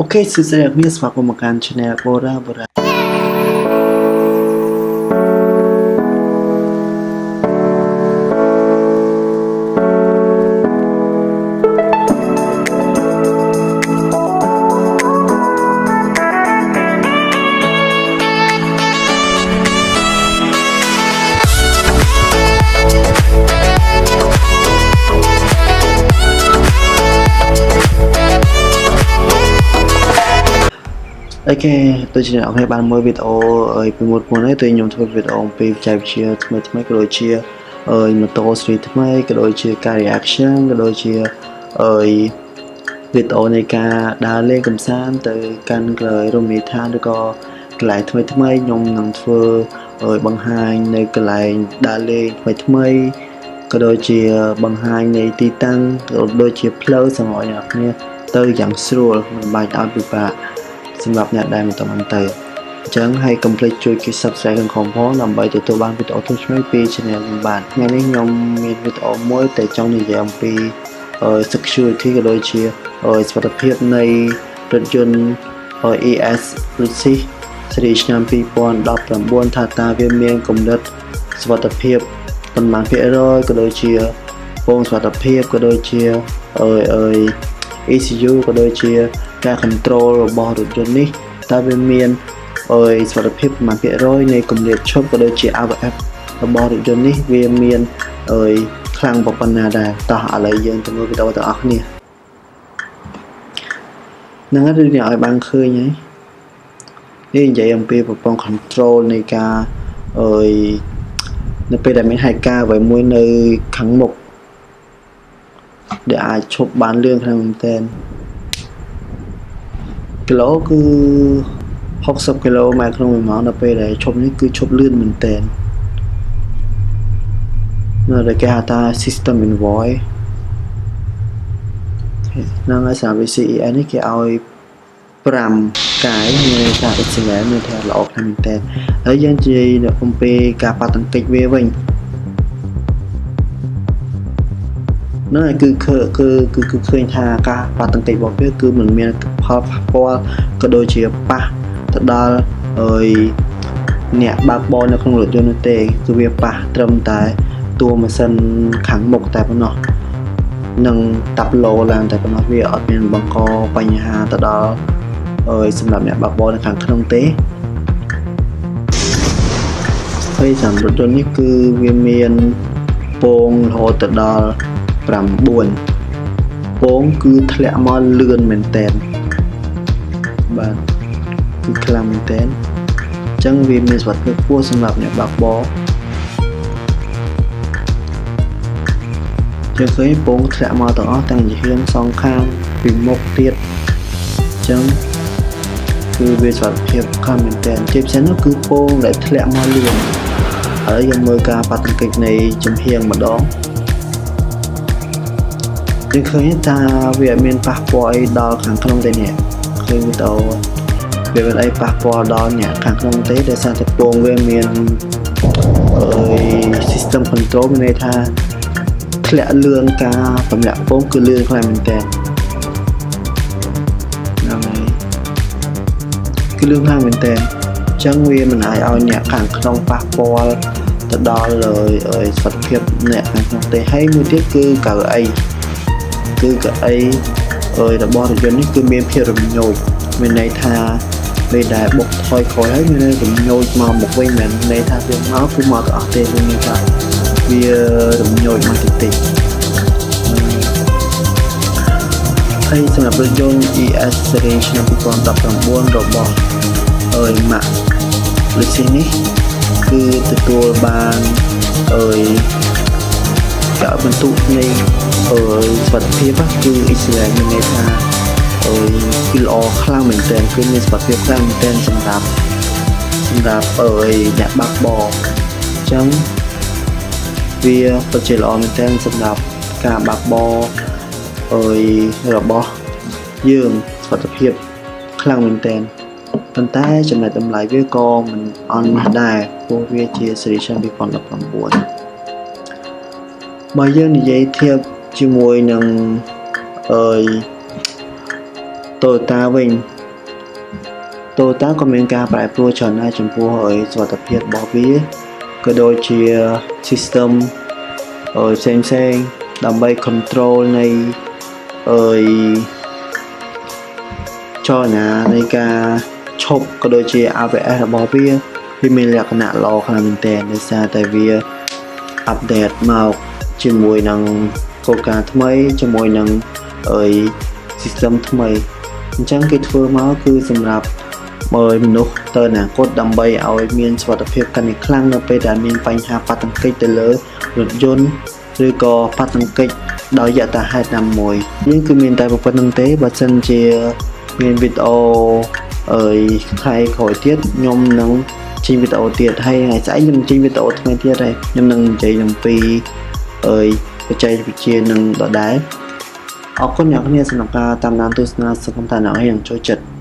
Okay, so saya ni sebab aku makan channel Bora. Ok, tôi chỉ đạo các bạn mới video ở một món này tôi dùng thôi video về chạy chia mấy cái đôi chia một tô street mấy cái đôi chia cái reaction cái đôi chia video này cả đã lên cầm san từ căn lời rồi mình than được có lại mấy nhung nằm phơ bằng hai này cái lại đã lên mấy cái đôi chia bằng hai này titan rồi đôi chia plus xong mọi nhạc nha từ dạng sure mình bài out được bạnสำหรับอยากได้มันต้องมันเตอร์จังให้ complete ช่วยคลิก subscribe กันของพ่อนำไปตัวบ้านวิดีโอทุกช่วยปีชแนลบ้านงานนี้ยอมมีวิดีโอมวยแต่จ้องในอย่างปีsecurity ก็โดยเชียสวัสดิภาพในรถยนต์ES รุ่นซีรีส์นำปีปอนดับลำบวนทาตาเวียนเมียงกลมดัดสวัสดิภาพต้นไม้เพียร้อยก็โดยเชียวงสวัสดิภาพก็โดยเชียECU ก็โดยเชียการ control របស់រថយន្តនេះតើវាមានសុវត្ថិភាពប្រមាណភាគរយនៃគម្លាតឈប់ក៏ដូចជា ABS របស់រថយន្តនេះវាមានខ្លាំងប៉ុណ្ណាដែរតោះឥឡូវយើងទៅមើលវីដេអូទាំងអស់គ្នានឹងហើយរឿងនេះឲ្យបានឃើញហើយនេះនិយាយអំពីប្រព័ន្ធ control នៃការនៅពេលដែលមានហេតុការណ៍អ្វីមួយនៅខាងមុខដែលអាចឈប់បានលឿនខ្លាំងមែនទែនគីឡូគឺ60គីឡូម៉ែត្រក្នុង1ម៉ោងដល់ពេលដែលឈប់នេះគឺឈប់លឿនមែនទែននៅដែលគេហៅថា system invoice ហ្នឹងហើយសារ VCEN នេះគេឲ្យ5កាយមានថា excellent មានថាល្អខ្លាំងមែនទែនហើយយើងនិយាយអំពីការប៉ះទង្គិចវាវិញនោះគឺឃើញថាការប៉ះទង្គិចរបស់វាគឺមិនមានផលប៉ះពាល់ក៏ដូចជាប៉ះទៅដល់អ្នកបើកបរនៅក្នុងរថយន្តនោះទេគឺវាប៉ះត្រឹមតែតួម៉ាស៊ីនខាងមុខតែប៉ុណ្ណោះនឹងតាប់ឡូឡើងតែប៉ុណ្ណោះវាអត់មានបង្កបញ្ហាទៅដល់សម្រាប់អ្នកបើកបរនៅខាងក្នុងទេហើយសម្រាប់រថយន្តនេះគឺវាមានពងរហូតទៅដល់9ពងគឺធ្លាក់មកលឿនមែនតើបាទគឺខ្លាំងមែនតើអញ្ចឹងវាមានសុវត្ថិភាពខ្ពស់សម្រាប់អ្នកបើកបរជាងឃើញពងធ្លាក់មកទាំងអស់ទាំងជាហ៊ានសងខាងពីមុខទៀតអញ្ចឹងគឺវាសុវត្ថិភាពខ្លាំងមែនតើជាពិសេសនោះគឺពងដែលធ្លាក់មកលឿនហើយយើងមើលការប៉ះទង្គិចនៃចំហៀងម្ដងយើងឃើញថាវាមានប៉ះពាល់អីដល់ខាងក្នុងទេនេះឃើញវីដេអូវាមានអីប៉ះពាល់ដល់អ្នកខាងក្នុងទេដោយសារតែពងវាមានsystem control មានន័យថាធ្លាក់លឿនការតម្លាក់ពងគឺលឿនខ្លាំងមែនតើហ្នឹងហើយគឺលឿនខ្លាំងមែនតើអញ្ចឹងវាមិនអាចឲ្យអ្នកខាងក្នុងប៉ះពាល់ទៅដល់សុខភាពអ្នកខាងក្នុងទេហើយមួយទៀតគឺកៅអីរបស់រថយន្តនេះគឺមានភាពរំញោចមានន័យថាពេលដែលបុកថយក្រោយហើយមានរំញោចមកមុខវិញមិនន័យថាវាមកគឺមកទៅអស់ទេវាមានថាវារំញោចមកតិចហើយសម្រាប់រថយន្ត ES series ឆ្នាំ2019របស់ម៉ាក់ Lexus នេះគឺទទួលបានការបន្ទុកនៃសុវត្ថិភាពគឺ Israel មានន័យថាគឺល្អខ្លាំងមែនទែនគឺមានសុវត្ថិភាពខ្លាំងមែនទែនសម្រាប់អ្នកបើកបរអញ្ចឹងវាពិតជាល្អមែនទែនសម្រាប់ការបើកបររបស់យើងសុវត្ថិភាពខ្លាំងមែនទែនប៉ុន្តែចំណុចតម្លៃវាក៏មិនអន់ដែរព្រោះវាជា Series 2019បើយើងនិយាយធៀបជាមួយនឹងToyota វិញ Toyota ក៏មានការប្រែប្រួលច្រើនដែរចំពោះសុវត្ថិភាពរបស់វាក៏ដូចជា system ផ្សេងៗដើម្បី control នៃចលនានៃការឈប់ក៏ដូចជា ABS របស់វាមានលក្ខណៈល្អខ្លាំងមែនទែនដោយសារតែវា update មកជាមួយនឹងគោលការណ៍ថ្មីជាមួយនឹងsystem ថ្មីអញ្ចឹងគេធ្វើមកគឺសម្រាប់មនុស្សទៅអនាគតដើម្បីឲ្យមានសុវត្ថិភាពកាន់តែខ្លាំងនៅពេលដែលមានបញ្ហាប៉ះទង្គិចទៅលើរថយន្តឬក៏ប៉ះទង្គិចដោយយថាហេតុណាមួយនេះគឺមានតែប៉ុណ្្នឹងទេបើសិនជាមានវីដេអូថ្ងៃក្រោយទៀតខ្ញុំនឹងចេញវីដេអូទៀតហើយថ្ងៃស្អែកខ្ញុំចេញវីដេអូថ្មីទៀតហើយខ្ញុំនឹងនិយាយអំពីបច្ចេកវិទ្យានឹងដដែលអរគុណអ្នកនាងសម្រាប់ការតាមដានទស្សនាសង្ឃឹមថាអ្នកនាងចូលចិត្ត